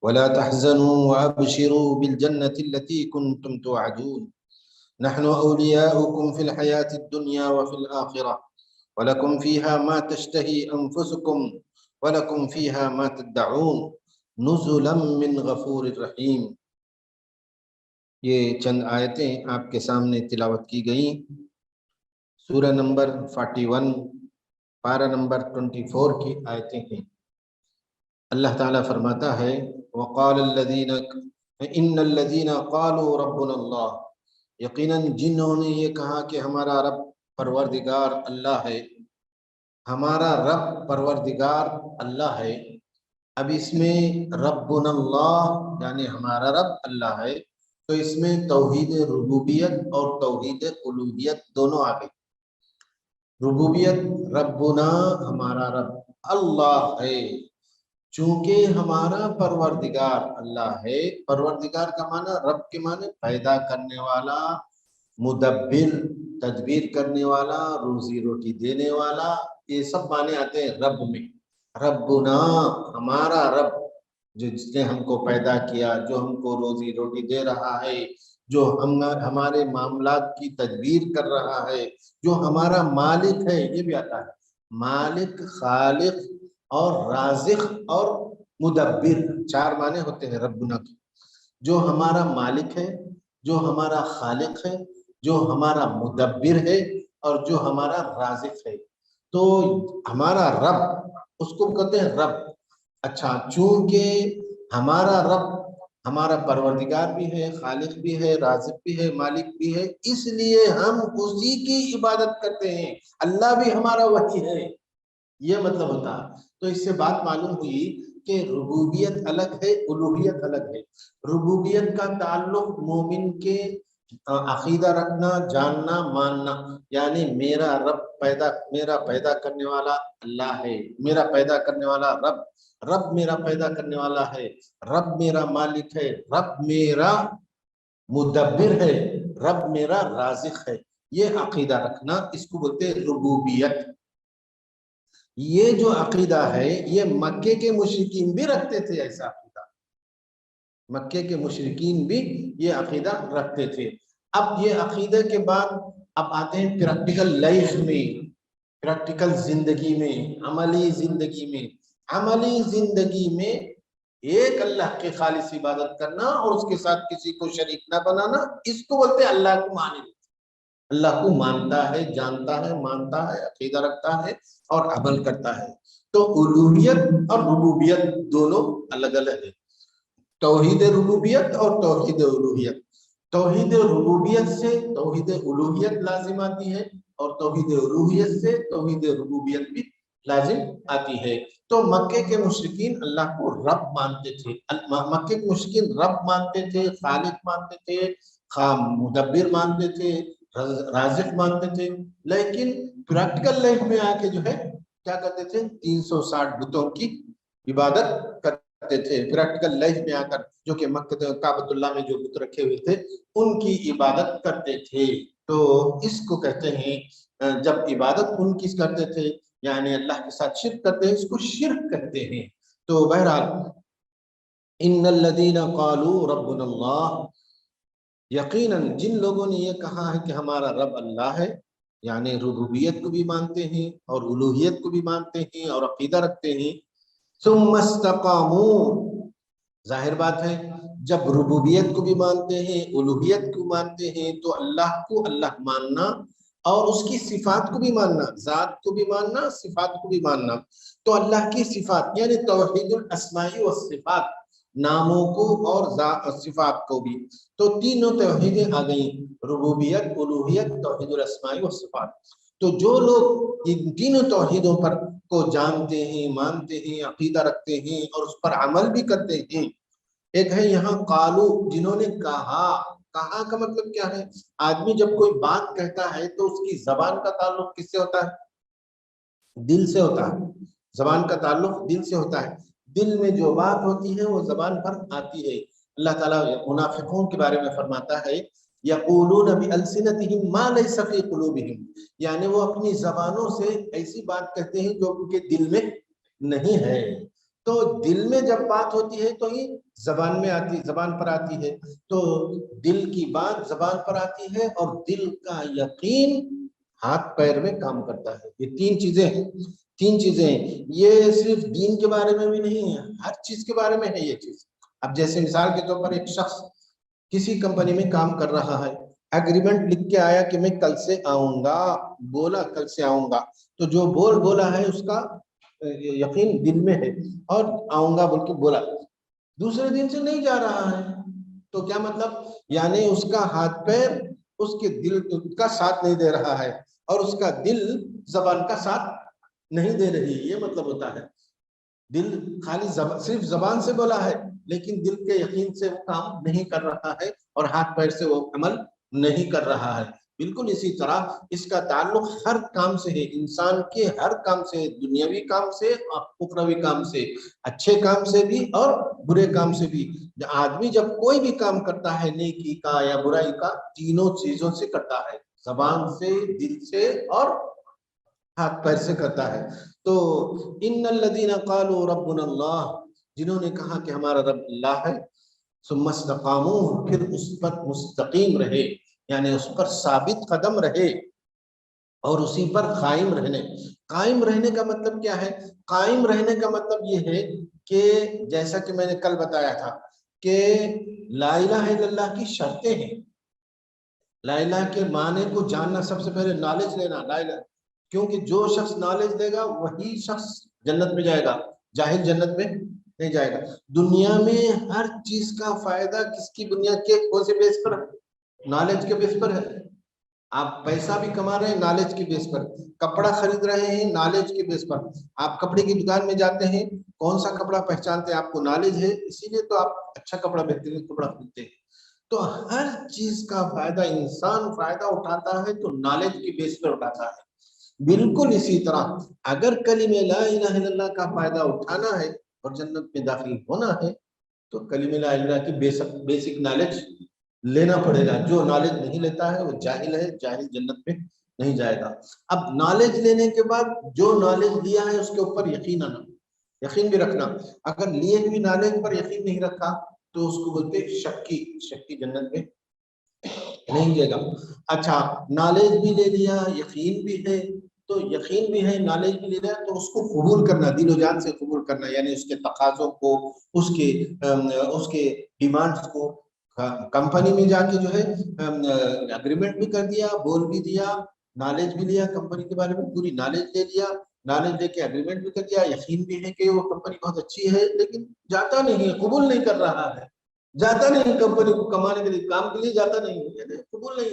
ولا تحزنوا وأبشروا بالجنة التي كنتم توعدون نحن أولياؤكم في الحياة الدنيا وفي الآخرة ولكم فيها ما تشتهي أنفسكم ولكم فيها ما تدعون نزلا من غفور رحیم۔ یہ چند آیتیں آپ کے سامنے تلاوت کی گئیں۔ سورہ نمبر 41 پارہ نمبر 24 کی آیتیں ہیں۔ اللہ تعالیٰ فرماتا ہے وقال الذین ان الذین قالوا ربنا اللہ، یقیناً جنہوں نے یہ کہا کہ ہمارا رب پروردگار اللہ ہے، ہمارا رب پروردگار اللہ ہے۔ اب اس میں ربنا اللہ یعنی ہمارا رب اللہ ہے، تو اس میں توحید ربوبیت اور توحید الوہیت دونوں آ گئی۔ ربوبیت ربنا ہمارا رب اللہ ہے، چونکہ ہمارا پروردگار اللہ ہے۔ پروردگار کا معنی رب کے معنی پیدا کرنے والا، مدبر تدبیر کرنے والا، روزی روٹی دینے والا، یہ سب معنی آتے ہیں رب میں۔ ربنا ہمارا رب، جس نے ہم کو پیدا کیا، جو ہم کو روزی روٹی دے رہا ہے، جو ہمارے معاملات کی تدبیر کر رہا ہے، جو ہمارا مالک ہے، یہ بھی آتا ہے مالک، خالق اور رازق اور مدبر، چار معنی ہوتے ہیں ربنا کے۔ جو ہمارا مالک ہے، جو ہمارا خالق ہے، جو ہمارا مدبر ہے اور جو ہمارا رازق ہے۔ تو ہمارا رب، اس کو کہتے ہیں رب۔ اچھا، چونکہ ہمارا رب ہمارا پروردگار بھی ہے، خالق بھی ہے، رازق بھی ہے، مالک بھی ہے، اس لیے ہم اسی کی عبادت کرتے ہیں۔ اللہ بھی ہمارا وہی ہے، یہ مطلب ہوتا ہے۔ تو اس سے بات معلوم ہوئی کہ ربوبیت الگ ہے، الوہیت الگ ہے۔ ربوبیت کا تعلق مومن کے عقیدہ رکھنا، جاننا، ماننا، یعنی میرا رب میرا پیدا کرنے والا اللہ ہے، میرا پیدا کرنے والا رب میرا پیدا کرنے والا ہے، رب میرا مالک ہے، رب میرا مدبر ہے، رب میرا رازق ہے، یہ عقیدہ رکھنا، اس کو بولتے ہیں ربوبیت۔ یہ جو عقیدہ ہے یہ مکے کے مشرکین بھی رکھتے تھے، ایسا عقیدہ مکے کے مشرکین بھی یہ عقیدہ رکھتے تھے۔ اب یہ عقیدے کے بعد اب آتے ہیں پریکٹیکل لائف میں، پریکٹیکل زندگی میں، عملی زندگی میں ایک اللہ کے خالص عبادت کرنا اور اس کے ساتھ کسی کو شریک نہ بنانا، اس کو بولتے ہیں اللہ کو ماننا۔ اللہ کو مانتا ہے، جانتا ہے، مانتا ہے، عقیدہ رکھتا ہے اور عمل کرتا ہے۔ تو الوہیت اور ربوبیت دونوں الگ الگ ہے، توحید ربوبیت اور توحید الوہیت۔ توحید ربوبیت سے توحید الوہیت لازم آتی ہے اور توحید الوہیت سے توحید ربوبیت بھی لازم آتی ہے۔ تو مکے کے مشرکین اللہ کو رب مانتے تھے، مکے کے مشرکین رب مانتے تھے، خالق مانتے تھے، مدبر مانتے تھے، رازق مانتے تھے، لیکن پریکٹیکل لائف میں آ کے جو ہے کیا کرتے تھے؟ 360 بتوں کی عبادت کرتے تھے۔ پریکٹیکل لائف میں آ کر جو کہ کعبۃ اللہ میں جو بت رکھے ہوئے تھے ان کی عبادت کرتے تھے۔ تو اس کو کہتے ہیں جب عبادت ان کی کرتے تھے یعنی اللہ کے ساتھ شرک کرتے ہیں، اس کو شرک کہتے ہیں۔ تو بہرحال ان الذین قالوا ربنا اللہ، یقیناً جن لوگوں نے یہ کہا ہے کہ ہمارا رب اللہ ہے، یعنی ربوبیت کو بھی مانتے ہیں اور الوہیت کو بھی مانتے ہیں اور عقیدہ رکھتے ہیں، ثم استقاموا، ظاہر بات ہے جب ربوبیت کو بھی مانتے ہیں، الوہیت کو مانتے ہیں، تو اللہ کو اللہ ماننا اور اس کی صفات کو بھی ماننا، ذات کو بھی ماننا، صفات کو بھی ماننا۔ تو اللہ کی صفات یعنی توحید الاسماء والصفات، ناموں کو اور صفات کو بھی، تو تینوں توحیدیں آ گئیں، ربوبیت، الوہیت، توحید الاسماء والصفات۔ تو جو لوگ ان تینوں توحیدوں پر کو جانتے ہیں، مانتے ہیں، عقیدہ رکھتے ہیں اور اس پر عمل بھی کرتے ہیں۔ ایک ہے یہاں قالو، جنہوں نے کہا کا مطلب کیا ہے؟ آدمی جب کوئی بات کہتا ہے تو اس کی زبان کا تعلق کس سے ہوتا ہے؟ دل سے ہوتا ہے، زبان کا تعلق دل سے ہوتا ہے۔ دل میں جو بات ہوتی ہے وہ زبان پر آتی ہے۔ اللہ تعالیٰ منافقوں کے بارے میں فرماتا ہے یقولون بألسنتهم ما ليس في قلوبهم، یعنی وہ اپنی زبانوں سے ایسی بات کہتے ہیں جو ان کے دل میں نہیں ہے۔ تو دل میں جب بات ہوتی ہے تو ہی زبان میں آتی، زبان پر آتی ہے، تو دل کی بات زبان پر آتی ہے، اور دل کا یقین ہاتھ پیر میں کام کرتا ہے۔ یہ تین چیزیں ہیں، تین چیزیں ہیں۔ یہ صرف دین کے بارے میں بھی نہیں ہے، ہر چیز کے بارے میں ہے یہ چیز۔ اب جیسے مثال کے طور پر ایک شخص کسی کمپنی میں کام کر رہا ہے، ایگریمنٹ لکھ کے آیا کہ میں کل سے آؤں گا، بولا کل سے آؤں گا، تو جو بولا ہے اس کا یقین دل میں ہے، اور آؤں گا بول کے بولا، دوسرے دن سے نہیں جا رہا ہے، تو کیا مطلب؟ یعنی اس کا ہاتھ پیر اس کے دل کا ساتھ نہیں دے رہا ہے، اور اس کا دل زبان کا ساتھ نہیں دے رہی ہے۔ یہ مطلب ہوتا ہے دل خالی صرف زبان سے بولا ہے، لیکن دل کے یقین سے وہ کام نہیں کر رہا ہے، اور ہاتھ پیر سے وہ عمل نہیں کر رہا ہے۔ بالکل اسی طرح اس کا تعلق ہر کام سے ہے، انسان کے ہر کام سے، دنیاوی کام سے، اخروی کام سے، اچھے کام سے بھی اور برے کام سے بھی۔ آدمی جب کوئی بھی کام کرتا ہے، نیکی کا یا برائی کا، تینوں چیزوں سے کرتا ہے، زبان سے، دل سے اور ہاتھ پیر سے کرتا ہے۔ تو ان الذین قالوا ربنا اللہ، جنہوں نے کہا کہ ہمارا رب اللہ ہے، ثم استقاموا، پھر اس پر مستقیم رہے، یعنی اس پر ثابت قدم رہے اور اسی پر قائم رہنے۔ قائم رہنے کا مطلب کیا ہے؟ قائم رہنے کا مطلب یہ ہے کہ جیسا کہ میں نے کل بتایا تھا کہ لا الہ الا اللہ کی شرطیں ہیں۔ لا الہ کے معنی کو جاننا، سب سے پہلے نالج لینا لا الہ، کیونکہ جو شخص نالج دے گا وہی شخص جنت میں جائے گا، جاہل جنت میں نہیں جائے گا۔ دنیا میں ہر چیز کا فائدہ کس کی بنیاد کے، کون سے بیس پر؟ نالج کے بیس پر ہے۔ آپ پیسہ بھی کما رہے ہیں نالج کے بیس پر، کپڑا خرید رہے ہیں نالج کے بیس پر، آپ کپڑے کی دکان میں جاتے ہیں، کون سا کپڑا پہچانتے ہیں؟ آپ کو نالج ہے، اسی لیے تو آپ اچھا کپڑا بہترین کپڑا خریدتے ہیں۔ تو ہر چیز کا فائدہ انسان فائدہ اٹھاتا ہے تو نالج کی بیس پر اٹھاتا ہے۔ بالکل اسی طرح اگر کلمہ لا الہ الا اللہ کا فائدہ اٹھانا ہے اور جنت میں داخل ہونا ہے تو کلمہ لا الہ کی بیسک نالج لینا پڑے گا۔ جو نالج نہیں لیتا ہے وہ جاہل ہے، جاہل جنت میں نہیں جائے گا۔ اب نالج لینے کے بعد جو نالج لیا ہے اس کے اوپر یقین آنا، یقین بھی رکھنا۔ اگر لیے ہوئی نالج پر یقین نہیں رکھا تو اس کو بولتے شکی جنت میں نہیں جائے گا۔ اچھا، نالج بھی لے لیا، یقین بھی ہے، تو یقین بھی ہے، نالج بھی لے لیا، تو اس کو قبول کرنا، دل و جان سے قبول کرنا، یعنی اس کے تقاضوں کو، اس کے ڈیمانڈز کو۔ کمپنی میں جا کے جو ہے اگریمنٹ بھی کر دیا، بول بھی دیا، نالج بھی لیا کمپنی کے بارے میں، پوری نالج لے لیا، نالج لے کے اگریمنٹ بھی کر دیا، یقین بھی ہے کہ وہ کمپنی بہت اچھی ہے، لیکن جاتا نہیں ہے، قبول نہیں کر رہا ہے، جاتا نہیں کمپنی کو کمانے کے لیے، کام کے لیے جاتا نہیں ہے، قبول نہیں،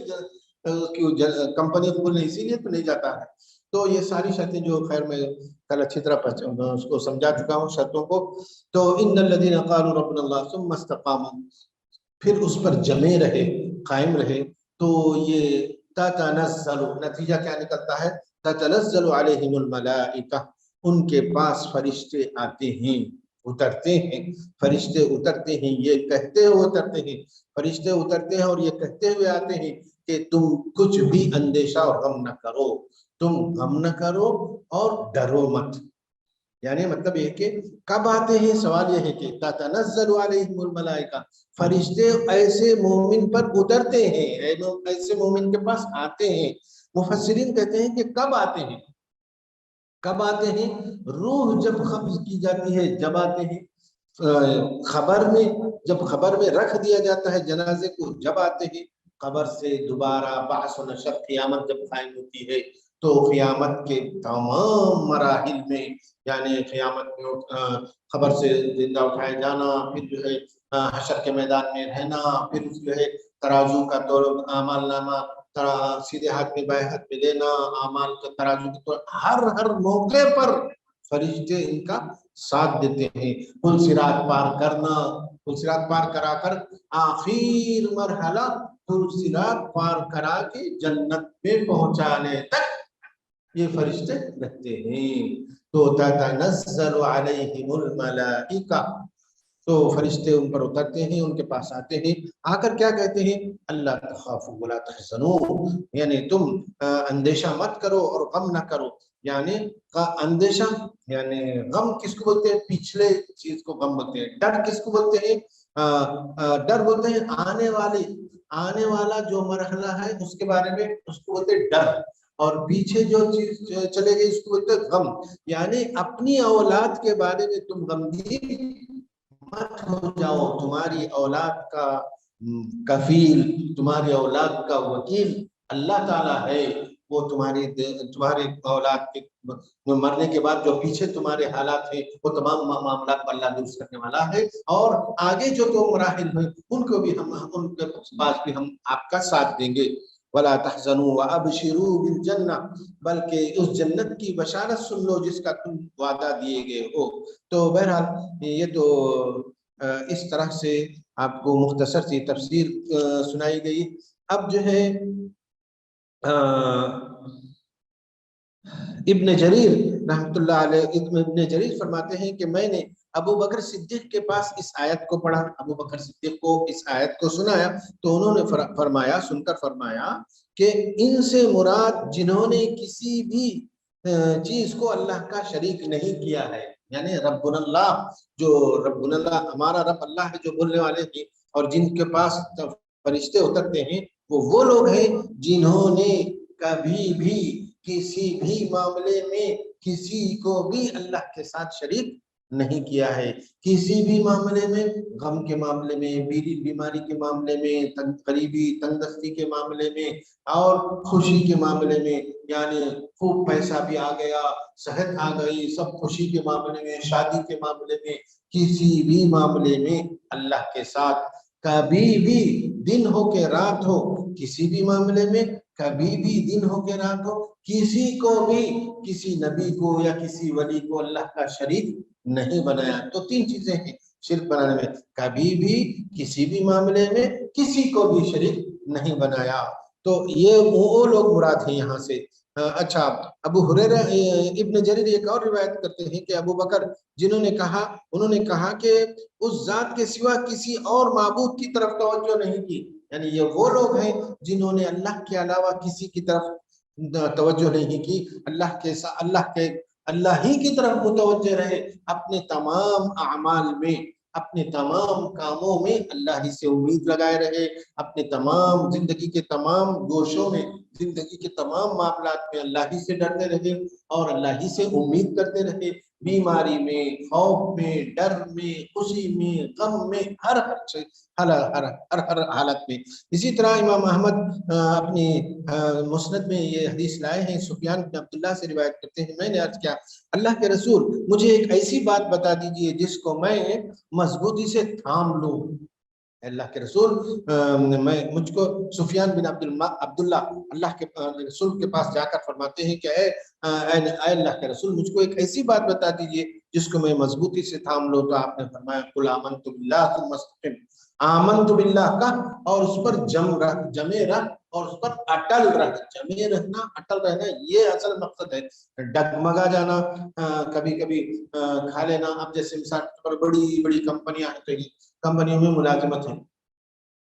کمپنی قبول نہیں، اسی لیے تو نہیں جاتا ہے۔ تو یہ ساری شرطیں جو خیر میں کل اچھی طرح اس کو سمجھا چکا ہوں شرطوں کو۔ تو ان الذین قالوا ربنا اللہ ثم استقاموا، پھر اس پر جمے رہے، قائم رہے، تو یہ تتنزل، نتیجہ کیا نکلتا ہے؟ تتنزل علیہم الملائکہ، ان کے پاس فرشتے آتے ہیں، اترتے ہیں، فرشتے اترتے ہیں، یہ کہتے ہوئے اترتے ہیں، فرشتے اترتے ہیں اور یہ کہتے ہوئے آتے ہیں کہ تم کچھ بھی اندیشہ اور غم نہ کرو، تم غم نہ کرو اور ڈرو مت۔ یعنی مطلب یہ کہ کب آتے ہیں؟ سوال یہ ہے کہ تتنزل علیہم الملائکہ، فرشتے ایسے مومن پر اترتے ہیں، ایسے مومن کے پاس آتے ہیں۔ مفسرین کہتے ہیں کہ کب آتے ہیں؟ کب آتے ہیں؟ روح جب قبض کی جاتی ہے جب آتے ہیں، خبر میں جب خبر میں رکھ دیا جاتا ہے جنازے کو جب آتے ہیں، قبر سے دوبارہ بعث و نشر، قیامت جب قائم ہوتی ہے تو قیامت کے تمام مراحل میں، یعنی قیامت میں خبر سے زندہ اٹھائے جانا، پھر جو ہے حشر کے میدان میں رہنا، پھر جو ہے ترازو کا طور اعمال نامہ سیدھے ہاتھ میں بائیں ہاتھ میں لینا، اعمال کا ترازو کے طور، ہر موقع پر فرشتے ان کا ساتھ دیتے ہیں۔ پل صراط پار کرنا، پل صراط پار کرا کر آخر مرحلہ پل صراط پار کرا کے جنت میں پہنچانے تک یہ فرشتے رہتے ہیں۔ تو تتنزل علیہم الملائکہ، تو فرشتے ان پر اترتے ہیں، ان کے پاس آتے ہیں، آ کر کیا کہتے ہیں؟ اللہ تخافوا ولا تحزنوا، یعنی تم اندیشہ مت کرو اور غم نہ کرو۔ یعنی اندیشہ، یعنی غم کس کو بولتے ہیں؟ پچھلے چیز کو غم بولتے ہیں۔ ڈر کس کو بولتے ہیں؟ ڈر بولتے ہیں آنے والا جو مرحلہ ہے اس کے بارے میں، اس کو بولتے ہیں ڈر، اور پیچھے جو چیز چلے گئی اس کو بولتے ہیں غم. یعنی اپنی اولاد کے بارے میں تم غمگین مت ہو جاؤ، تمہاری اولاد کا کفیل، تمہاری اولاد کا وکیل اللہ تعالیٰ ہے. وہ تمہارے اولاد کے مرنے کے بعد جو پیچھے تمہارے حالات ہیں وہ تمام معاملات پر اللہ درست کرنے والا ہے، اور آگے جو تو مراحل ہیں ان کو بھی ان کے پاس بھی ہم آپ کا ساتھ دیں گے. ولا تحزنوا وابشروا بالجنہ، بلکہ اس جنت کی بشارت سن لو جس کا تم وعدہ دیے گئے ہو. تو بہرحال یہ تو اس طرح سے آپ کو مختصر سی تفسیر سنائی گئی. اب جو ہے ابن جریر رحمۃ اللہ علیہ، ابن جریر فرماتے ہیں کہ میں نے ابو بکر صدیق کے پاس اس آیت کو پڑھا، ابو بکر صدیق کو اس آیت کو سنایا تو انہوں نے فرمایا، سن کر فرمایا کہ ان سے مراد جنہوں نے کسی بھی چیز کو اللہ کا شریک نہیں کیا ہے، یعنی ربنا اللہ، جو ربنا اللہ ہمارا رب اللہ ہے جو بولنے والے ہیں، اور جن کے پاس فرشتے اترتے ہیں وہ لوگ ہیں جنہوں نے کبھی بھی کسی بھی معاملے میں کسی کو بھی اللہ کے ساتھ شریک نہیں کیا ہے. کسی بھی معاملے میں، غم کے معاملے میں، بیماری کے معاملے میں، قریبی تنگ دستی کے معاملے میں، اور خوشی کے معاملے میں، یعنی خوب پیسہ بھی آ گیا، صحت آ گئی، سب خوشی کے معاملے میں، شادی کے معاملے میں، کسی بھی معاملے میں اللہ کے ساتھ کبھی بھی دن ہو کہ رات ہو، کسی بھی معاملے میں کبھی بھی دن ہو کہ رات ہو، کسی کو بھی، کسی نبی کو یا کسی ولی کو اللہ کا شریک نہیں بنایا. تو تین چیزیں ہیں شرک بنانے میں، کبھی بھی کسی بھی معاملے میں کسی کو بھی شریک نہیں بنایا. تو یہ وہ لوگ مراد ہیں یہاں سے. اچھا، ابو ہریرہ ابن جریر ایک اور روایت کرتے ہیں کہ ابو بکر انہوں نے کہا کہ اس ذات کے سوا کسی اور معبود کی طرف توجہ نہیں کی. یعنی یہ وہ لوگ ہیں جنہوں نے اللہ کے علاوہ کسی کی طرف توجہ نہیں کی، اللہ ہی کی طرف متوجہ رہے، اپنے تمام اعمال میں، اپنے تمام کاموں میں اللہ ہی سے امید لگائے رہے، اپنے تمام زندگی کے تمام گوشوں میں، زندگی کے تمام معاملات میں اللہ ہی سے ڈرتے رہے اور اللہ ہی سے امید کرتے رہے. بیماری میں، خوف میں، ڈر میں، خوشی میں، غم میں، ہر حالت میں. اسی طرح امام احمد اپنی مسند میں یہ حدیث لائے ہیں، سفیان بن عبداللہ سے روایت کرتے ہیں، میں نے عرض کیا اللہ کے رسول مجھے ایک ایسی بات بتا دیجئے جس کو میں مضبوطی سے تھام لوں. اللہ کے رسول مجھ کو سفیان بن عبداللہ اللہ کے رسول کے پاس جا کر فرماتے ہیں کہ اے اللہ کے رسول مجھ کو ایک ایسی بات بتا دیجئے جس کو میں مضبوطی سے تھام لوں. تو آپ نے فرمایا قل آمنت باللہ ثم استقم، آمنت باللہ کا اور اس پر جمے رہ اور اس پر اٹل رہ. جمے رہنا، اٹل رہنا، یہ اصل مقصد ہے. ڈگمگا جانا، کبھی کبھی کھا لینا. اب جیسے مثال پر بڑی بڑی کمپنیاں ہیں، کمپنیوں میں ملازمت ہے،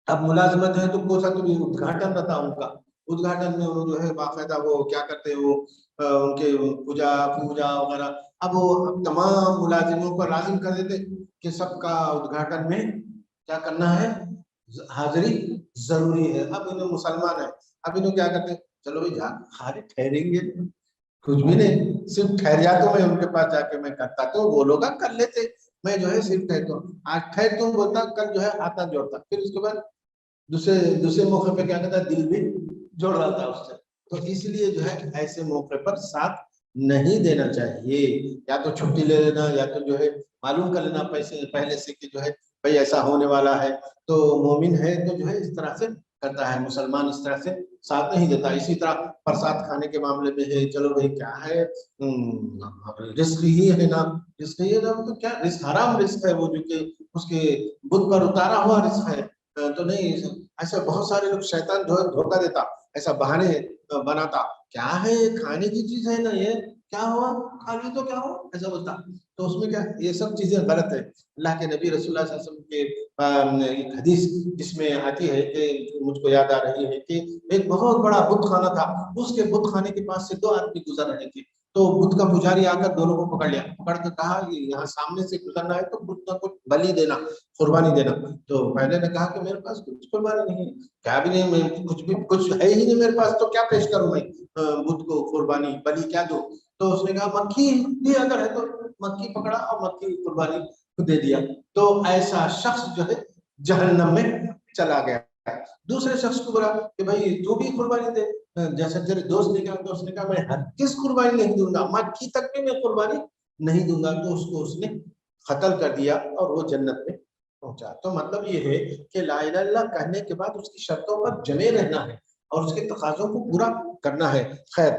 اب ملازمت ہے تو کوئی سا تو ادگھاٹن رہتا ان کا، ادگھاٹن میں وہ جو ہے باقاعدہ وہ کیا کرتے ہیں، وہ ان کے پوجا وغیرہ. اب وہ تمام ملازموں کو لازم کر دیتے کہ سب کا ادگھاٹن میں کیا کرنا ہے، حاضری ضروری ہے. اب انہیں مسلمان ہے، اب انہیں کیا کرتے ہیں، چلو بھائی جا خالی ٹھہریں گے، کچھ بھی نہیں، صرف ٹھہریا تو میں ان کے پاس جا کے میں کرتا تو وہ لوگ کر لیتے، میں جو ہے صرف ٹھہرتا ہوں. آج ٹھہرتا ہوں بولتا، کل جو ہے ہاتھ جوڑتا، پھر اس کے بعد دوسرے موقع پہ کیا کرتا، دل بھی جوڑ رہا تھا اس سے. تو اس لیے جو ہے ایسے موقع پر ساتھ نہیں دینا چاہیے، یا تو چھٹی لے لینا، یا تو جو ہے معلوم کر لینا پہلے سے کہ جو ہے بھائی ایسا ہونے والا ہے. تو مومن ہے تو جو ہے اس طرح سے کرتا ہے، مسلمان اس طرح سے ساتھ نہیں دیتا. اسی طرح پرساد کھانے کے معاملے میں ہے، چلو بھائی کیا ہے، رزق ہی ہے نا، رزق ہی ہے نا، تو کیا رزق حرام رزق ہے، وہ جو کہ اس کے بت پر اتارا ہوا رزق ہے. تو نہیں، ایسا بہت سارے لوگ، شیطان جو ہے دھوکہ دیتا، ایسا بہانے بناتا، کیا ہے کھانے کی چیز ہے نا، یہ کیا ہوا، کھا لی تو کیا ہوا، ایسا بولتا. تو اس میں کیا، یہ سب چیزیں غلط ہے. اللہ کے نبی رسول اللہ صلی اللہ علیہ وسلم کے ایک حدیث جس میں آتی ہے کہ مجھ کو یاد آ رہی ہے کہ ایک بہت بڑا بت خانہ تھا، اس کے بت خانے کے پاس سے دو آدمی گزر رہے تھے. تو بدھ کا پجاری آ کر دونوں کو پکڑ لیا, پکڑ کر کہا کہ یہاں سامنے سے گزرنا ہے تو بدھ کا کچھ بلی دینا, قربانی دینا. تو پہلے نے کہا کہ میرے پاس کچھ قربانی نہیں ہے, کیا بھی نہیں, میں کچھ ہے ہی نہیں میرے پاس, تو کیا پیش کروں میں بدھ کو قربانی, بلی کیا دو. تو اس نے کہا مکھی بھی اگر ہے تو مکھی پکڑا اور مکھی قربانی دے دیا. تو ایسا شخص جو ہے جہنم میں چلا گیا. دوسرے شخص کو بولا کہ بھائی تو بھی قربانی دے, جیسا تیرے دوست نے کہا, تو اس نے کہا میں ہرگز قربانی نہیں دوں گا, مکھی تک بھی میں قربانی نہیں دوں گا. تو اس کو اس نے قتل کر دیا اور وہ جنت میں پہنچا. تو مطلب یہ ہے کہ لا الہ الا اللہ کہنے کے بعد اس کی شرطوں پر جمے رہنا ہے اور اس کے تقاضوں کو پورا کرنا ہے. خیر,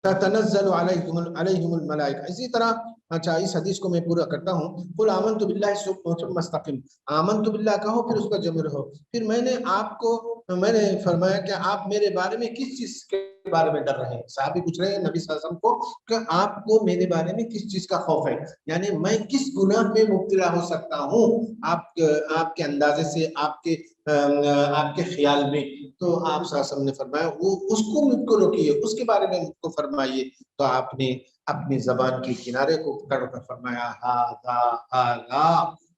تتنزل علیہم الملائکہ. اسی طرح اچھا اس حدیث کو میں پورا کرتا ہوں. قل آمنت باللہ ثم استقم, آمنت باللہ کہو پھر اس پر جمے رہو. پھر میں نے فرمایا کہ آپ میرے بارے میں کس چیز کے بارے میں ڈر رہے ہیں. صحابی پوچھ رہے ہیں نبی صلی اللہ علیہ وسلم کو کہ آپ کو میرے بارے میں کس چیز کا خوف ہے, یعنی میں کس گناہ میں مبتلا ہو سکتا ہوں آپ کے اندازے سے, آپ کے خیال میں. تو آپ صلی اللہ علیہ وسلم نے فرمایا وہ اس کو مجھ کو روکیے, اس کے بارے میں مجھ کو فرمائیے. تو آپ نے اپنی زبان کے کنارے کو پکڑ کر فرمایا ہاذا,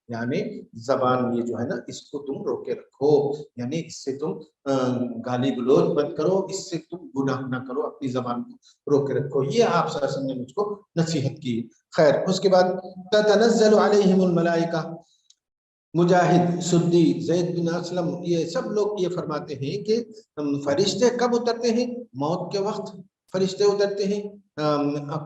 یعنی زبان یہ جو ہے نا اس کو تم روکے رکھو, یعنی اس سے تم گالی گلوچ بند کرو, اس سے تم گناہ نہ کرو, اپنی زبان کو روکے رکھو. یہ آپ صلی اللہ علیہ وسلم نے مجھ کو نصیحت کی. خیر, اس کے بعد تتنزل علیہم الملائکہ. مجاہد, سدی, زید بن اسلم, یہ سب لوگ یہ فرماتے ہیں کہ فرشتے کب اترتے ہیں؟ موت کے وقت فرشتے اترتے ہیں.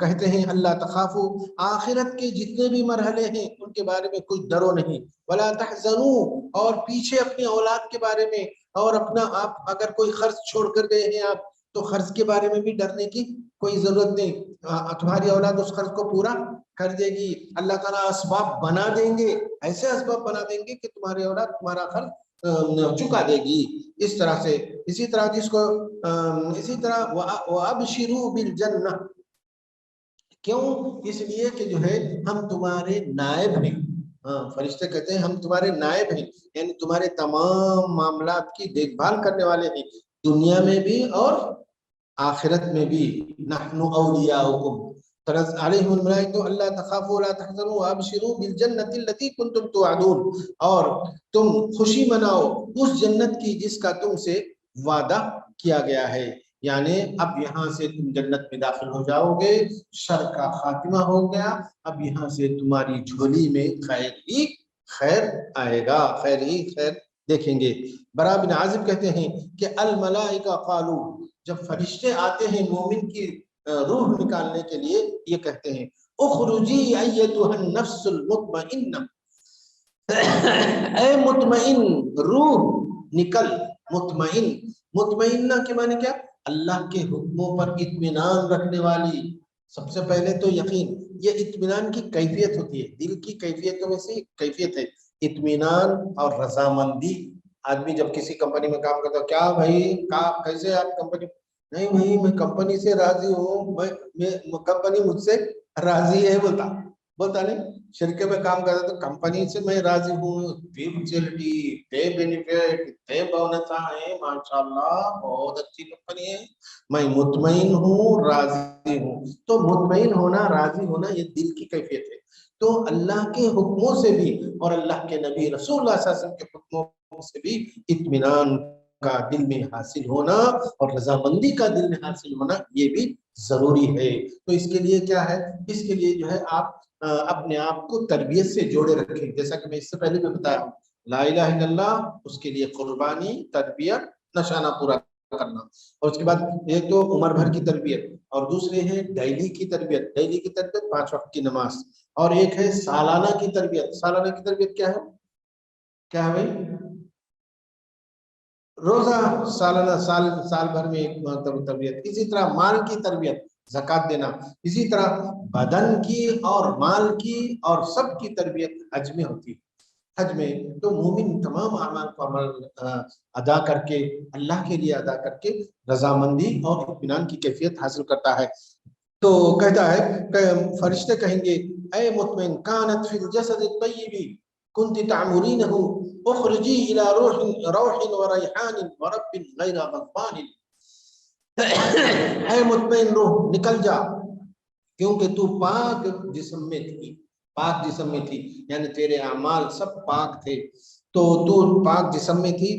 کہتے ہیں اللہ تخافو, آخرت کے جتنے بھی مرحلے ہیں ان کے بارے میں کچھ ڈرو نہیں. ولا تحزنوا, اور پیچھے اپنی اولاد کے بارے میں, اور اپنا آپ اگر کوئی خرچ چھوڑ کر گئے ہیں آپ تو خرچ کے بارے میں بھی ڈرنے کی کوئی ضرورت نہیں. تمہاری اولاد اس خرچ کو پورا کر دے گی. اللہ تعالیٰ اسباب بنا دیں گے, ایسے اسباب بنا دیں گے کہ تمہاری اولاد تمہارا خرچ چکا دے گی. اس طرح سے اسی طرح وَأَبْشِرُوا بِالْجَنَّةِ. کیوں؟ اس لیے کہ جو ہے ہم تمہارے نائب ہیں. فرشتے کہتے ہیں ہم تمہارے نائب ہیں, یعنی تمہارے تمام معاملات کی دیکھ بھال کرنے والے ہیں, دنیا میں بھی اور آخرت میں بھی. نحن اولیاؤکم تنزل علیہم الملائکہ اللہ تخافوا ولا تحزنوا وابشروا بالجنۃ التي کنتم توعدون, اور تم خوشی مناؤ اس جنت کی جس کا تم سے وعدہ کیا گیا ہے. یعنی اب یہاں سے تم جنت میں داخل ہو جاؤ گے, شر کا خاتمہ ہو گیا, اب یہاں سے تمہاری جھولی میں خیر ہی خیر آئے گا, خیر ہی خیر دیکھیں گے. برا بن عازب کہتے ہیں کہ الملائکہ قالو, جب فرشتے آتے ہیں مومن کی روح نکالنے کے لیے, یہ کہتے ہیں اخرجی ایتها النفس المطمئنہ, اے مطمئن روح نکل. مطمئنہ کے معنی کیا؟ اللہ کے حکموں پر اطمینان رکھنے والی. سب سے پہلے تو یقین, یہ اطمینان کی کیفیت ہوتی ہے, دل کی کیفیتوں میں سے کیفیت ہے اطمینان اور رضامندی. آدمی جب کسی کمپنی میں کام کرتا ہے, کیا بھائی کیسے آپ کمپنی, نہیں بھائی میں کمپنی سے راضی ہوں, کمپنی مجھ سے راضی ہے, بولتا نہیں. شرکے میں کام کرتا تو کمپنی سے میں راضی ہوں, فیسلٹی, بینیفٹ, بونس ہے, ماشاءاللہ بہت اچھی کمپنی ہے, میں مطمئن ہوں, راضی ہوں. تو مطمئن ہونا, راضی ہونا, یہ دل کی کیفیت ہے. تو اللہ کے حکموں سے بھی اور اللہ کے نبی رسول اللہ صلی اللہ علیہ وسلم کے حکموں سے بھی اطمینان کا دل میں حاصل ہونا اور رضامندی کا دل میں حاصل ہونا یہ بھی ضروری ہے. تو اس کے لیے کیا ہے, اس کے لیے جو ہے آپ اپنے آپ کو تربیت سے جوڑے رکھیں. جیسا کہ میں اس سے پہلے بھی بتایا ہوں, لا الہ الا اللہ, اس کے لیے قربانی, تربیت, نشانہ پورا کرنا. اور اس کے بعد ایک تو عمر بھر کی تربیت, اور دوسرے ہے ڈیلی کی تربیت. ڈیلی کی تربیت 5 وقت کی نماز, اور ایک ہے سالانہ کی تربیت. سالانہ کی تربیت کیا ہے بھائی؟ روزہ سالانہ, سال بھر میں ایک تربیت. اسی طرح مال کی تربیت, زکات دینا. اسی طرح بدن کی اور مال کی اور سب کی تربیت حج میں ہوتی ہے. حج میں تو مومن تمام اعمال کو ادا کر کے, اللہ کے لیے ادا کر کے رضامندی اور اطمینان کی کیفیت حاصل کرتا ہے. تو کہتا ہے کہ فرشتے کہیں گے اے مطمئن, کانت فی الجسد الطیب کنت تعمرینہ اخرجی الى روح وریحان ورب غیر غضبان. اے مطمئن روح نکل جا، کیونکہ تو پاک جسم میں تھی، پاک جسم میں تھی، یعنی تیرے اعمال سب پاک تھے، تو پاک جسم میں تھی۔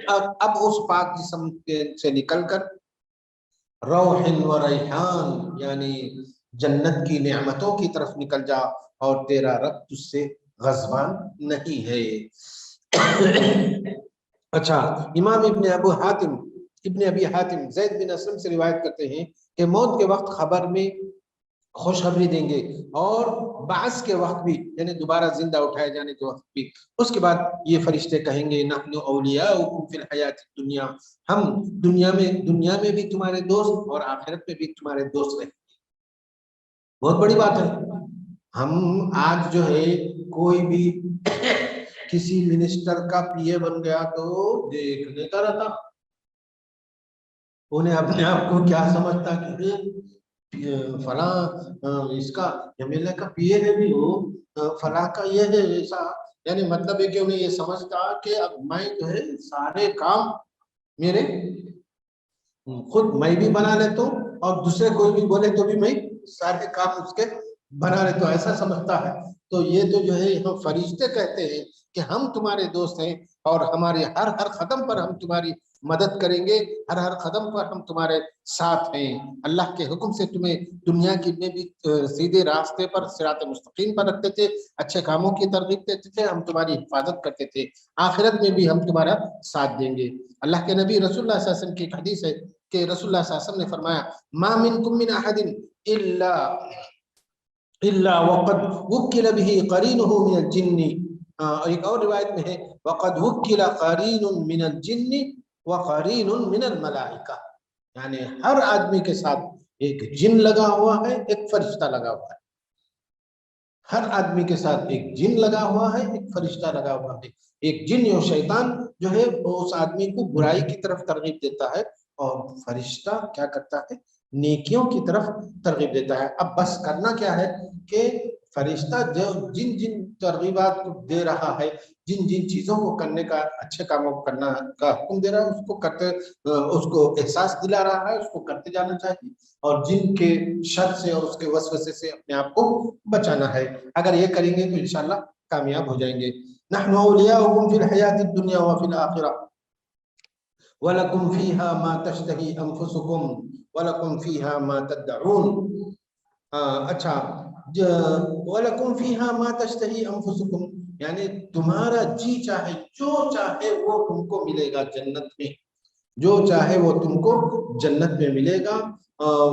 اب اس پاک جسم سے نکل کر روح و ریحان یعنی جنت کی نعمتوں کی طرف نکل جا، اور تیرا رب تجھ سے غضبان نہیں ہے۔ اچھا، امام ابن ابی حاتم زید بن اسلم سے روایت کرتے ہیں کہ موت کے وقت خبر میں خوشخبری دیں گے، اور بعث کے وقت بھی یعنی دوبارہ زندہ اٹھائے جانے کے وقت بھی، اس کے بعد یہ فرشتے کہیں گے نحن اولیاؤکم فی الحیات الدنیا، ہم دنیا میں بھی تمہارے دوست اور آخرت میں بھی تمہارے دوست رہیں گے۔ بہت بڑی بات ہے۔ ہم آج جو ہے کوئی بھی کسی منسٹر کا پی اے بن گیا تو دیکھ لیتا رہتا، انہیں اپنے آپ کو کیا سمجھتا کہ فلاں اس کا ایم ایل اے کا پی اے ہے بھی ہو، فلاں کا یہ ہے ایسا، یعنی مطلب ہے کہ انہیں یہ سمجھتا کہ اب میں جو ہے سارے کام میرے خود میں بھی بنا لیتا ہوں، اور دوسرے کوئی بھی بولے تو بھی میں سارے کام اس کے بنا لیتا ہوں، ایسا سمجھتا ہے۔ تو یہ تو جو ہے یہاں فرشتے کہتے ہیں کہ ہم تمہارے دوست ہیں، اور ہمارے ہر قدم پر ہم تمہاری مدد کریں گے، ہر قدم پر ہم تمہارے ساتھ ہیں۔ اللہ کے حکم سے تمہیں دنیا کی میں بھی سیدھے راستے پر صراط مستقیم پر رکھتے تھے، اچھے کاموں کی ترغیب دیتے تھے، ہم تمہاری حفاظت کرتے تھے، آخرت میں بھی ہم تمہارا ساتھ دیں گے۔ اللہ کے نبی رسول اللہ صلی اللہ علیہ وسلم کی ایک حدیث ہے کہ رسول اللہ صلی اللہ علیہ وسلم نے فرمایا ما منکم من احد الا وقد وکل به قرینہ من الجن، ایک اور روایت میں ہے وقد وکل قرین من الجن وقرین من الملائکہ، یعنی ہر آدمی کے ساتھ ایک جن لگا ہوا ہے، ایک فرشتہ لگا ہوا ہے، ہر آدمی کے ساتھ ایک جن لگا ہوا ہے، ایک فرشتہ لگا ہوا ہے۔ ایک جن یا شیطان جو ہے وہ اس آدمی کو برائی کی طرف ترغیب دیتا ہے، اور فرشتہ کیا کرتا ہے؟ نیکیوں کی طرف ترغیب دیتا ہے۔ اب بس کرنا کیا ہے کہ فرشتہ جو جن جن ترغیبات کو دے رہا ہے، جن جن چیزوں کو کرنے کا، اچھے کاموں کو کرنا کا حکم دے رہا ہے، اس کو کرتے، اس کو احساس دلا رہا ہے، اس کو کرتے جانا چاہیے، اور جن کے شر سے اور اس کے وسوسے سے اپنے آپ کو بچانا ہے۔ اگر یہ کریں گے تو انشاءاللہ کامیاب ہو جائیں گے۔ نحن اولیاؤکم فی الحیات الدنیا وفی الآخرہ وَلَكُمْ فِيهَا مَا تَشْتَهِي أَنفُسُكُمْ وَلَكُمْ فِيهَا مَا تَدَّعُونَ۔ اچھا، وَلَكُمْ فِيهَا مَا تَشْتَهِي أَنفُسُكُمْ یعنی تمہارا جی چاہے جو چاہے وہ تم کو ملے گا جنت میں، جو چاہے وہ تم کو جنت میں ملے گا۔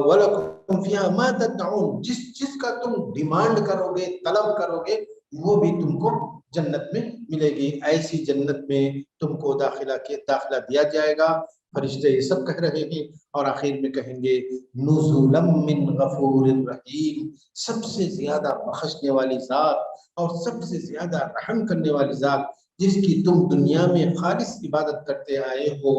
وَلَكُمْ فِيهَا مَا تَدَّعُونَ جس کا تم ڈیمانڈ کرو گے، طلب کرو گے، وہ بھی تم کو جنت میں ملے گی۔ ایسی جنت میں تم کو داخلہ دیا جائے گا۔ فرشتے یہ سب کہہ رہے ہیں، اور آخر میں کہیں گے نزلا من غفور الرحیم، سب سے زیادہ بخشنے والی ذات اور سب سے زیادہ رحم کرنے والی ذات جس کی تم دنیا میں خالص عبادت کرتے آئے ہو،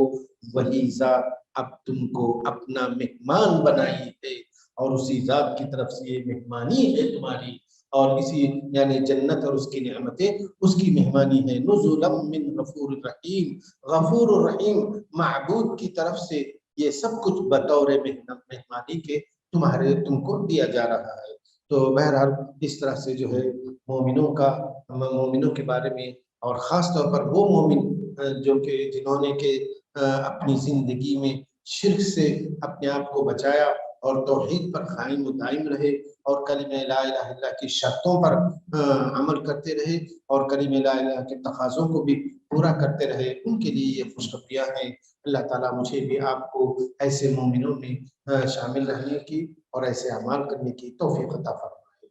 وہی ذات اب تم کو اپنا مہمان بنائی ہے، اور اسی ذات کی طرف سے یہ مہمانی ہے تمہاری، اور اسی یعنی جنت اور اس کی نعمتیں اس کی مہمانی ہے۔ نزلا من غفور الرحیم، غفور الرحیم معبود کی طرف سے یہ سب کچھ بطور مہمانی کے تم کو دیا جا رہا ہے۔ تو بہرحال اس طرح سے جو ہے مومنوں کے بارے میں، اور خاص طور پر وہ مومن جو کہ جنہوں نے کہ اپنی زندگی میں شرک سے اپنے آپ کو بچایا اور توحید پر قائم و دائم رہے، اور کلمہ لا الہ الا اللہ کی شرطوں پر عمل کرتے رہے، اور کلمہ لا الہ کے تقاضوں کو بھی پورا کرتے رہے، ان کے لیے یہ خوشخبریاں ہیں۔ اللہ تعالیٰ مجھے بھی آپ کو ایسے مومنوں میں شامل رہنے کی اور ایسے اعمال کرنے کی توفیق عطا فرمائے۔